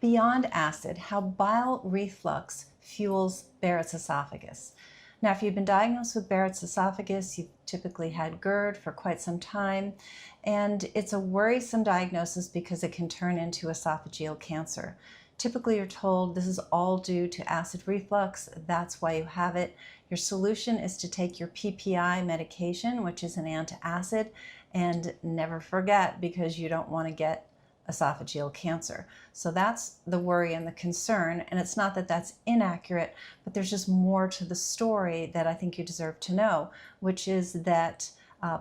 beyond acid, how bile reflux fuels Barrett's esophagus. Now, if you've been diagnosed with Barrett's esophagus, you've typically had GERD for quite some time, and it's a worrisome diagnosis because it can turn into esophageal cancer. Typically, you're told this is all due to acid reflux. That's why you have it. Your solution is to take your PPI medication, which is an antacid, and never forget, because you don't want to get esophageal cancer. So that's the worry and the concern, and it's not that that's inaccurate, but there's just more to the story that I think you deserve to know, which is that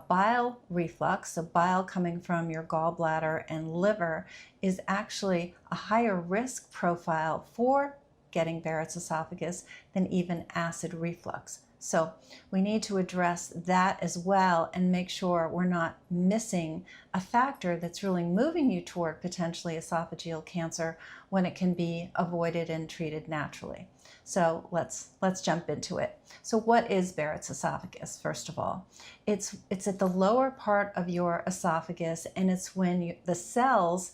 bile reflux, so bile coming from your gallbladder and liver, is actually a higher risk profile for getting Barrett's esophagus than even acid reflux. So we need to address that as well and make sure we're not missing a factor that's really moving you toward potentially esophageal cancer when it can be avoided and treated naturally. So let's jump into it. So what is Barrett's esophagus, first of all? It's at the lower part of your esophagus, and it's when the cells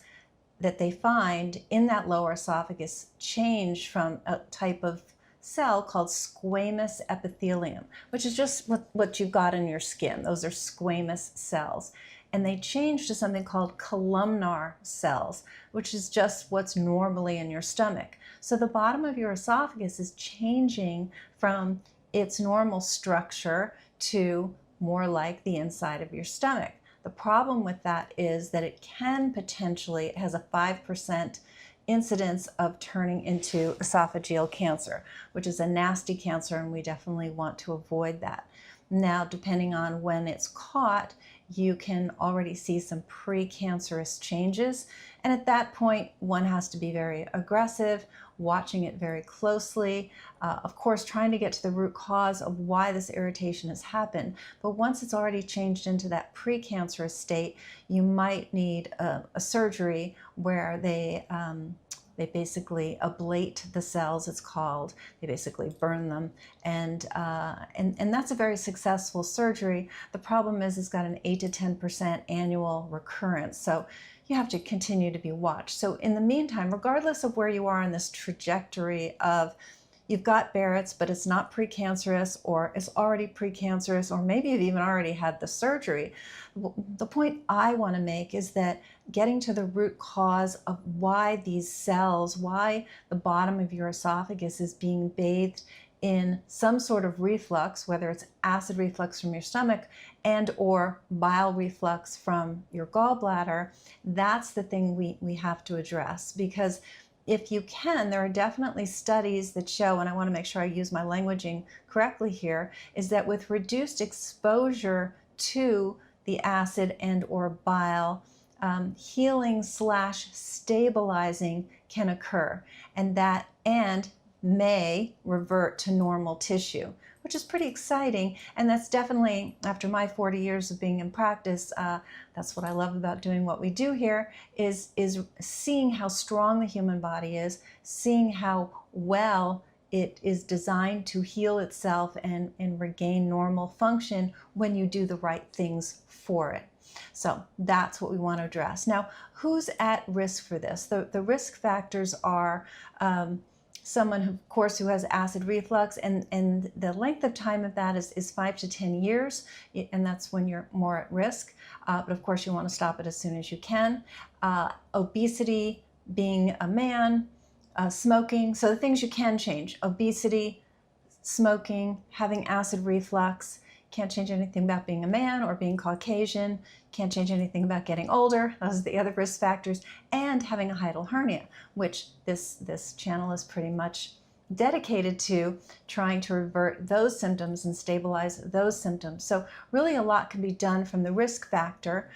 that they find in that lower esophagus change from a type of cell called squamous epithelium, which is just what you've got in your skin. Those are squamous cells. And they change to something called columnar cells, which is just what's normally in your stomach. So the bottom of your esophagus is changing from its normal structure to more like the inside of your stomach. The problem with that is that it has a 5% incidence of turning into esophageal cancer, which is a nasty cancer, and we definitely want to avoid that. Now, depending on when it's caught, you can already see some pre-cancerous changes, and at that point one has to be very aggressive, watching it very closely, of course trying to get to the root cause of why this irritation has happened. But once it's already changed into that pre-cancerous state, you might need a surgery where they basically ablate the cells, it's called. They basically burn them, and that's a very successful surgery. The problem is it's got an 8 to 10% annual recurrence, so you have to continue to be watched. So in the meantime, regardless of where you are in this trajectory of you've got Barrett's, but it's not precancerous, or it's already precancerous, or maybe you've even already had the surgery. The point I want to make is that getting to the root cause of why these cells, why the bottom of your esophagus is being bathed in some sort of reflux, whether it's acid reflux from your stomach and or bile reflux from your gallbladder, that's the thing we have to address. Because if you can, there are definitely studies that show, and I want to make sure I use my languaging correctly here, is that with reduced exposure to the acid and or bile, healing / stabilizing can occur, and may revert to normal tissue, which is pretty exciting. And that's definitely, after my 40 years of being in practice, that's what I love about doing what we do here, is seeing how strong the human body is, seeing how well it is designed to heal itself and regain normal function when you do the right things for it. So that's what we want to address. Now, who's at risk for this? The risk factors are someone, of course, who has acid reflux, and the length of time of that is 5 to 10 years, and that's when you're more at risk. But of course, you want to stop it as soon as you can. Obesity, being a man, smoking, so the things you can change: obesity, smoking, having acid reflux. Can't change anything about being a man or being Caucasian. Can't change anything about getting older. Those are the other risk factors. And having a hiatal hernia, which this channel is pretty much dedicated to trying to revert those symptoms and stabilize those symptoms. So really a lot can be done from the risk factor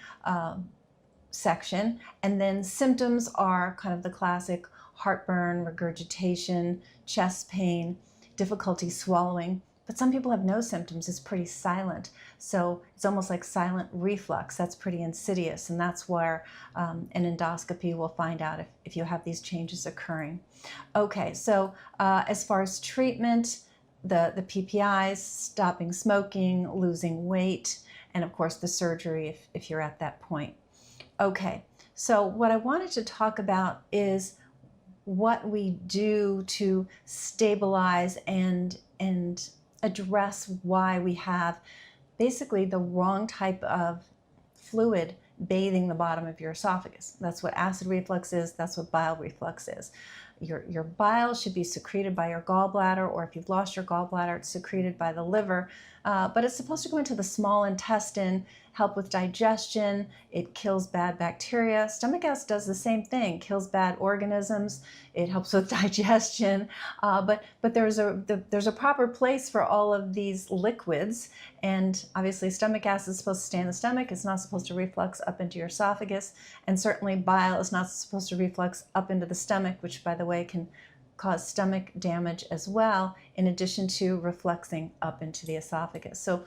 section. And then symptoms are kind of the classic heartburn, regurgitation, chest pain, difficulty swallowing. But some people have no symptoms. It's pretty silent. So it's almost like silent reflux. That's pretty insidious, and that's where an endoscopy will find out if you have these changes occurring. Okay, so as far as treatment, the PPIs, stopping smoking, losing weight, and of course the surgery if you're at that point. Okay, so what I wanted to talk about is what we do to stabilize and address why we have basically the wrong type of fluid bathing the bottom of your esophagus. That's what acid reflux is. That's what bile reflux is. Your bile should be secreted by your gallbladder, or if you've lost your gallbladder, it's secreted by the liver. But it's supposed to go into the small intestine, help with digestion. It kills bad bacteria. Stomach acid does the same thing, kills bad organisms. It helps with digestion. But there's a proper place for all of these liquids. And obviously stomach acid is supposed to stay in the stomach. It's not supposed to reflux up into your esophagus. And certainly bile is not supposed to reflux up into the stomach, which, by the way, can cause stomach damage as well, in addition to refluxing up into the esophagus. So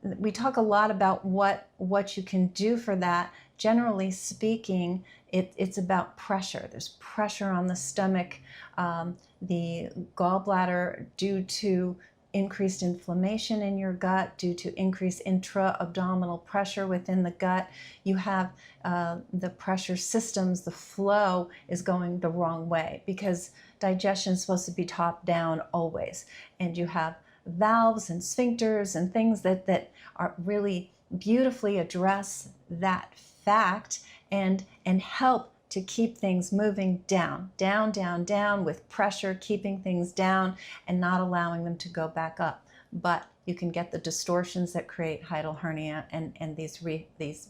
we talk a lot about what you can do for that. Generally speaking, it's about pressure. There's pressure on the stomach, the gallbladder, due to increased inflammation in your gut, due to increased intra-abdominal pressure within the gut. You have the pressure systems, the flow is going the wrong way, because digestion is supposed to be top down always. And you have valves and sphincters and things that are really beautifully address that fact and help to keep things moving down, down, down, down, with pressure, keeping things down and not allowing them to go back up. But you can get the distortions that create hiatal hernia and these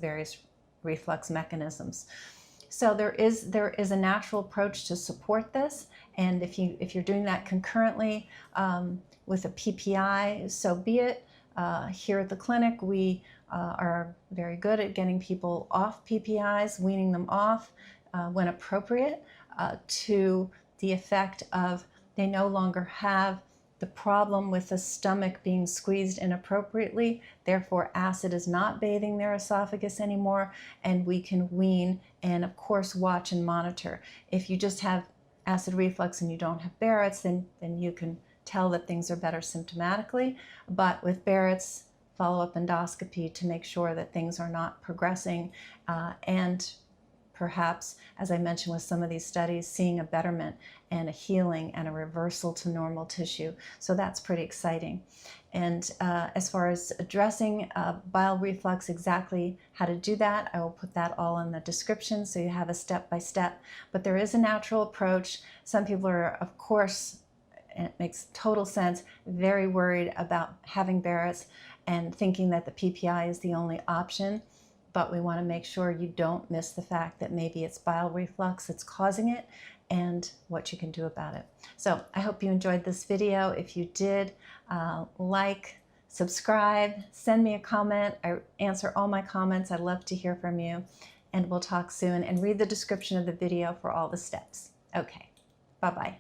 various reflux mechanisms. So there is a natural approach to support this, and if you're doing that concurrently with a PPI, so be it. Here at the clinic, we are very good at getting people off PPIs, weaning them off when appropriate, to the effect of they no longer have the problem with the stomach being squeezed inappropriately. Therefore, acid is not bathing their esophagus anymore, and we can wean and, of course, watch and monitor. If you just have acid reflux and you don't have Barrett's, then you can tell that things are better symptomatically. But with Barrett's, follow-up endoscopy to make sure that things are not progressing, and perhaps, as I mentioned with some of these studies, seeing a betterment and a healing and a reversal to normal tissue. So that's pretty exciting. And as far as addressing bile reflux, exactly how to do that, I will put that all in the description so you have a step-by-step. But there is a natural approach. Some people are, of course, and it makes total sense, very worried about having Barrett's and thinking that the PPI is the only option. But we want to make sure you don't miss the fact that maybe it's bile reflux that's causing it and what you can do about it. So I hope you enjoyed this video. If you did, like, subscribe, send me a comment. I answer all my comments. I'd love to hear from you, and we'll talk soon. And read the description of the video for all the steps. Okay, bye-bye.